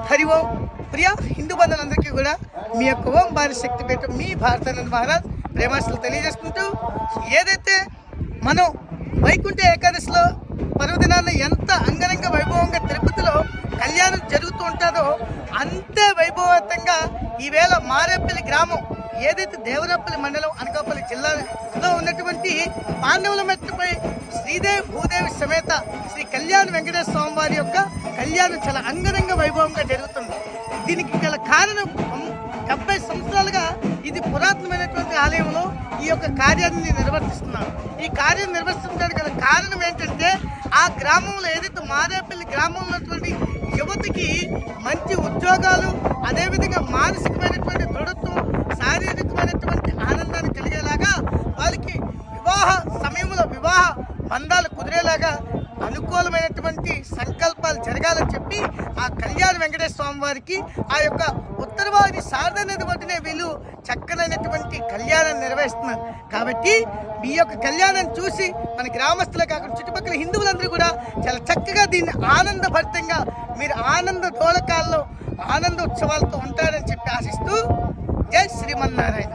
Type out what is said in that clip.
హరి ఓం. ప్రియ హిందూ బంధువులందరికీ కూడా మీ యొక్క ఓం భారీ శక్తి పెట్టు మీ భారతానంద మహారాజ్ ప్రేమాశలు తెలియజేసుకుంటూ, ఏదైతే మనం వైకుంఠ ఏకాదశిలో పర్వదినాన్ని ఎంత అంగరంగ వైభవంగా తిరుపతిలో కళ్యాణం జరుగుతూ ఉంటుందో అంతే వైభవంతంగా ఈవేళ మారేపల్లి గ్రామం, ఏదైతే దేవరపల్లి మండలం అనకాపల్లి జిల్లాలో ఉన్నటువంటి పాండవుల మెట్టుపై శ్రీదేవి భూదేవి సమేత శ్రీ కళ్యాణ వెంకటేశ్వర స్వామి వారి యొక్క కళ్యాణం చాలా అంగరంగ వైభవంగా జరుగుతుంది. దీనికి గల కారణం 70 సంవత్సరాలుగా ఇది పురాతనమైనటువంటి ఆలయంలో ఈ యొక్క కార్యాన్ని నిర్వర్తిస్తున్నారు. ఈ కార్యం నిర్వర్తించడానికి గల కారణం ఏంటంటే, ఆ గ్రామంలో ఏదైతే మారేపల్లి గ్రామంలో ఉన్నటువంటి యువతికి మంచి ఉద్యోగాలు, అదేవిధంగా మానసికమైనటువంటి దృఢత్వం, శారీరకమైనటువంటి ఆనందాన్ని కలిగేలాగా వాళ్ళకి వివాహ సమయంలో వివాహ బంధాలు కుదిరేలాగా అనుకూలమైనటువంటి సంకల్పాలు జరగాలని చెప్పి ఆ కళ్యాణ వెంకటేశ్వర స్వామి వారికి ఆ యొక్క ఉత్తరవాది శారదా నది ఒడ్డునే వీళ్ళు చక్కనైనటువంటి కళ్యాణాన్ని నిర్వహిస్తున్నారు. కాబట్టి మీ యొక్క కళ్యాణాన్ని చూసి మన గ్రామస్తులే కాకుండా చుట్టుపక్కల హిందువులందరూ కూడా చాలా చక్కగా దీన్ని ఆనందభరితంగా మీరు ఆనంద డోలకాల్లో ఆనంద ఉత్సవాలతో ఉంటారని చెప్పి ఆశిస్తూ జై శ్రీమన్నారాయణ.